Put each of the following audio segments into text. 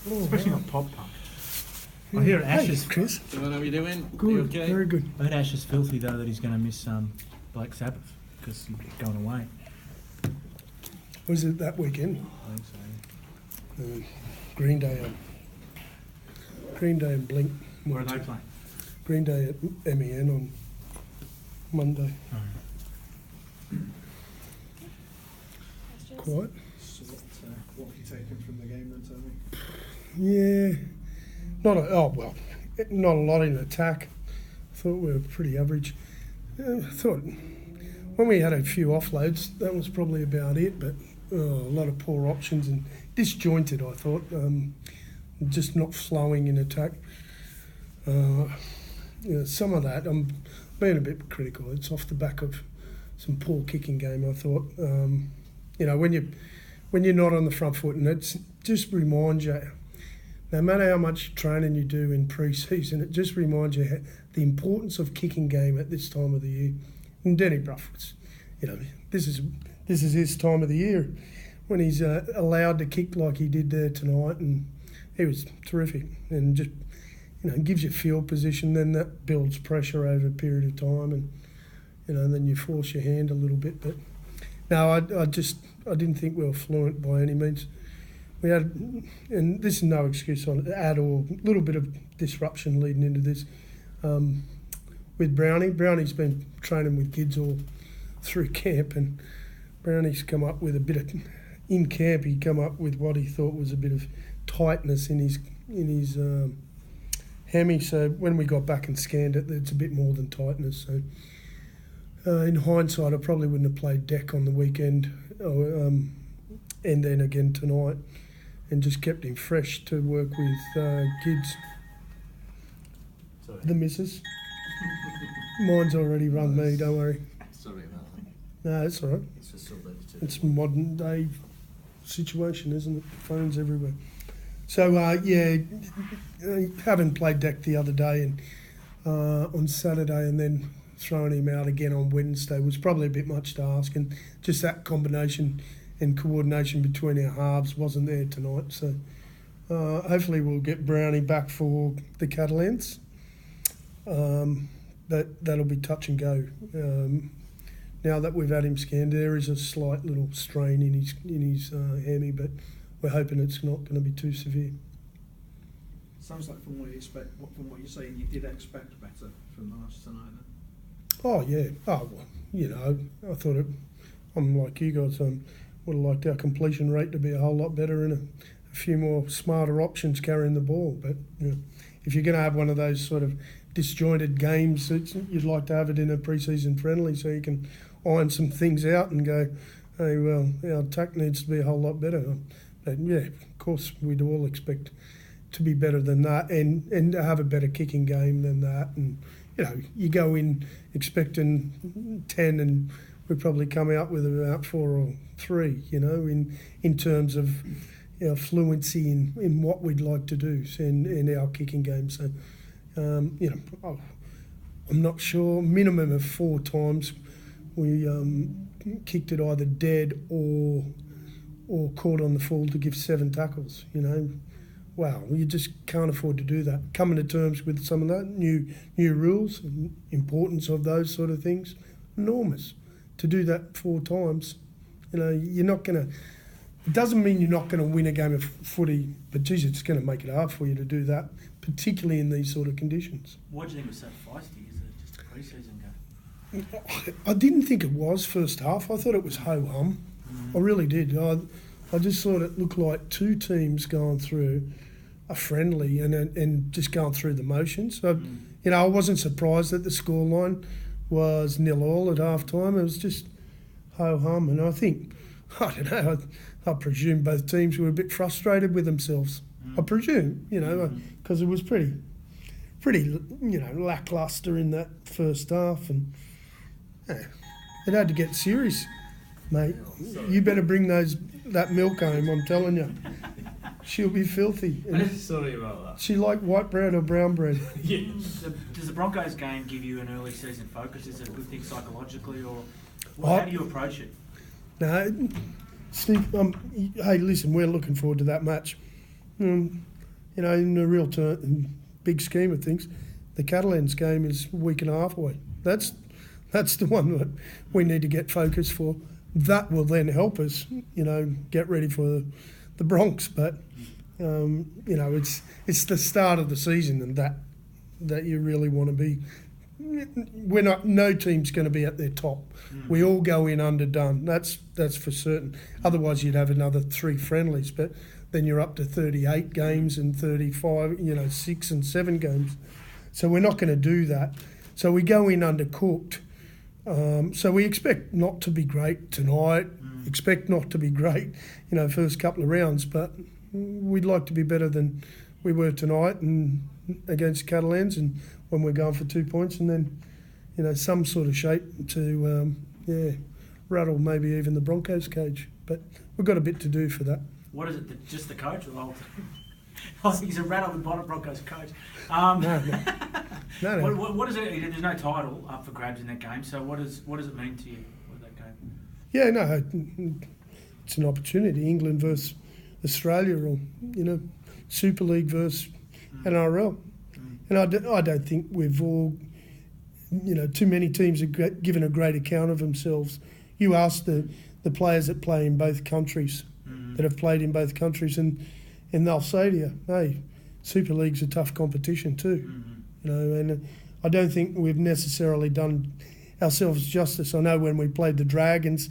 Especially on pop pump. I hear Ash Chris. What are we doing? Good, okay? very good. I heard Ash is filthy though that he's going to miss Black Sabbath because he's going away. Was it that weekend? I think so. Green Day and Blink. Where are they playing? Green Day at MEN on Monday. Quiet. So what have you taken from the game then, Tony? Yeah, not a lot in attack. I thought we were pretty average. I thought when we had a few offloads, that was probably about it. But a lot of poor options and disjointed. I thought, just not flowing in attack. Some of that I'm being a bit critical. It's off the back of some poor kicking game. I thought, when you're not on the front foot, and it just reminds you. No matter how much training you do in pre-season, it just reminds you the importance of kicking game at this time of the year. And Denny Bruff, this is his time of the year when he's allowed to kick like he did there tonight, and he was terrific. And just gives you field position. Then that builds pressure over a period of time, and then you force your hand a little bit. But no, I didn't think we were fluent by any means. We had, and this is no excuse on it at all, a little bit of disruption leading into this with Brownie. Brownie's been training with kids all through camp, and Brownie's come up with in camp he come up with what he thought was a bit of tightness in his hammy. So when we got back and scanned it, it's a bit more than tightness. So in hindsight, I probably wouldn't have played deck on the weekend and then again tonight, and just kept him fresh to work with kids. Sorry. The missus. Mine's already rung me, don't worry. Sorry about that. No, it's all right. It's just so late too. It's a modern day situation, isn't it? Phones everywhere. So, having played deck the other day and on Saturday, and then throwing him out again on Wednesday was probably a bit much to ask, and just that combination and coordination between our halves wasn't there tonight. So hopefully we'll get Brownie back for the Catalans. That'll be touch and go. Now that we've had him scanned, there is a slight little strain in his hammy, but we're hoping it's not going to be too severe. Sounds like from what you're saying, you did expect better from the last tonight then. Oh yeah. Oh well, I thought I'm like you guys. Would have liked our completion rate to be a whole lot better and a few more smarter options carrying the ball. But if you're going to have one of those sort of disjointed games, you'd like to have it in a pre-season friendly so you can iron some things out and go, hey, well, our attack needs to be a whole lot better. But yeah, of course, we'd all expect to be better than that and to have a better kicking game than that. And, you go in expecting 10 and we probably come out with about 4 or 3, in terms of our fluency in what we'd like to do in our kicking game. So, I'm not sure. Minimum of 4 times we kicked it either dead or caught on the full to give 7 tackles. Wow, you just can't afford to do that. Coming to terms with some of that new rules, importance of those sort of things, enormous. To do that 4 times, you're not going to. It doesn't mean you're not going to win a game of footy, but geez, it's going to make it hard for you to do that, particularly in these sort of conditions. Why do you think it was so feisty? Is it just a pre-season game? I didn't think it was first half. I thought it was ho-hum. I really did. I just thought it looked like 2 teams going through a friendly and just going through the motions. So, I wasn't surprised that the scoreline was 0-0 at half time. It was just ho-hum. And I think, I don't know, I presume both teams were a bit frustrated with themselves. I presume, because it was pretty lacklustre in that first half. And it had to get serious, mate. You better bring that milk home, I'm telling you. She'll be filthy. Sorry about that. She like white bread or brown bread? Yeah. Does the Broncos game give you an early season focus? Is it a good thing psychologically, or how do you approach it? No, Steve, hey, listen, we're looking forward to that match. You know, in the real big scheme of things, the Catalans game is a week and a half away. That's the one that we need to get focused for. That will then help us, you know, get ready for the Bronx. But you know, it's the start of the season, and that you really want to be. No team's going to be at their top. We all go in underdone. That's for certain. Otherwise, you'd have another 3 friendlies, but then you're up to 38 games and 35, you know, 6 and 7 games. So we're not going to do that. So we go in undercooked. So we expect not to be great tonight. Expect not to be great, you know, first couple of rounds. But we'd like to be better than we were tonight and against Catalans, and when we're going for 2 points, and then, you know, some sort of shape to rattle maybe even the Broncos' cage. But we've got a bit to do for that. What is it? Just the coach or the whole team? I think he's a rattle the bottom Broncos coach. No. What is it? There's no title up for grabs in that game. So what does it mean to you? What that game? Yeah, no, it's an opportunity. England versus Australia, or, you know, Super League versus NRL. And I don't think we've all, you know, too many teams have given a great account of themselves. You ask the players that play in both countries, that have played in both countries, and they'll say to you, hey, Super League's a tough competition too. You know, and I don't think we've necessarily done ourselves justice. I know when we played the Dragons,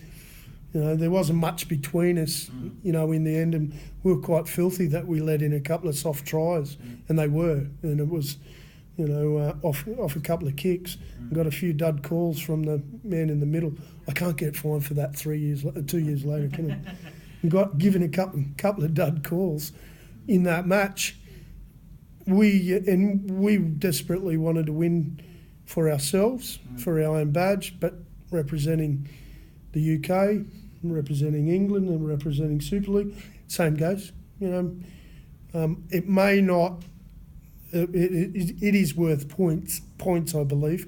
you know, there wasn't much between us, you know, in the end, and we were quite filthy that we let in a couple of soft tries, and they were, and it was, you know, off a couple of kicks. Got a few dud calls from the man in the middle. I can't get fined for that 2 years later, can I? And got given a couple of dud calls in that match. We desperately wanted to win for ourselves, for our own badge, but representing the UK, representing England, and representing Super League, same goes. You know, it may not. It is worth points, I believe,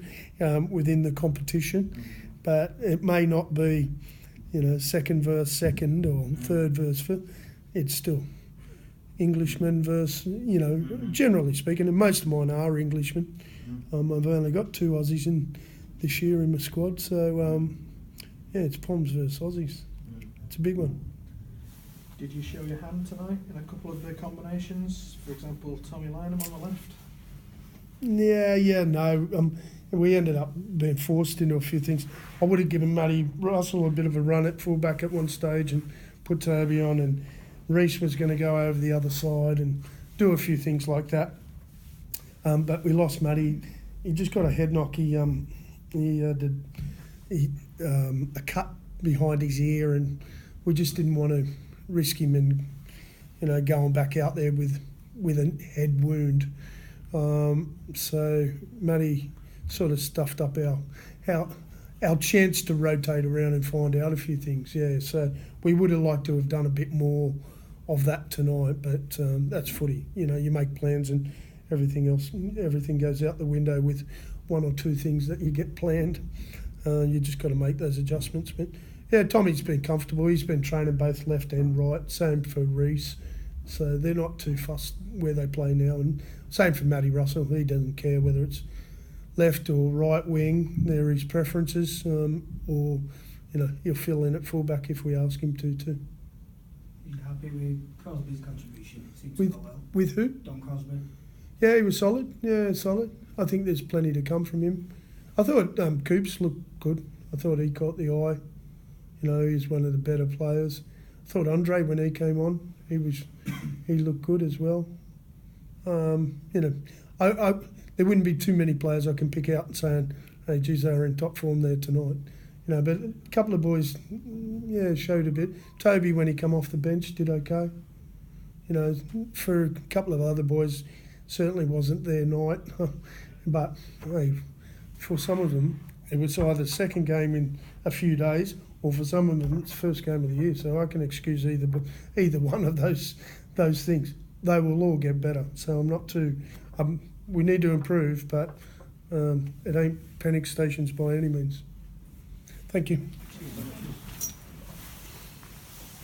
within the competition, but it may not be, you know, second versus second or third versus fifth. It's still Englishmen versus, you know, generally speaking, and most of mine are Englishmen. I've only got 2 Aussies in this year in my squad, so yeah, it's Poms versus Aussies. It's a big one. Did you show your hand tonight in a couple of the combinations? For example, Tommy Lynham on the left? No. We ended up being forced into a few things. I would have given Matty Russell a bit of a run at fullback at one stage and put Toby on, and Reece was going to go over the other side and do a few things like that. But we lost Matty. He just got a head knock. He did a cut behind his ear, and we just didn't want to risk him and, you know, going back out there with a head wound. So Matty sort of stuffed up our chance to rotate around and find out a few things. Yeah, so we would have liked to have done a bit more of that tonight, but that's footy. You know, you make plans and everything goes out the window with 1 or 2 things that you get planned. You just got to make those adjustments. But yeah, Tommy's been comfortable. He's been training both left and right. Same for Reece. So they're not too fussed where they play now. And same for Matty Russell. He doesn't care whether it's left or right wing. They're his preferences. Or, you know, he'll fill in at fullback if we ask him to too. You happy with Crosby's contribution? It seems With- to go well. With who? Don Crosby. Yeah, he was solid. Yeah, solid. I think there's plenty to come from him. I thought Coops looked good. I thought he caught the eye. You know, he's one of the better players. I thought Andre, when he came on, he looked good as well. You know, there wouldn't be too many players I can pick out and saying, hey, geez, they were in top form there tonight. You know, but a couple of boys, yeah, showed a bit. Toby, when he come off the bench, did okay. You know, for a couple of other boys, certainly wasn't their night. But hey, for some of them, it was either second game in a few days, or for some of them, it's first game of the year. So I can excuse either one of those things. They will all get better. So I'm not too. We need to improve, but it ain't panic stations by any means. Thank you.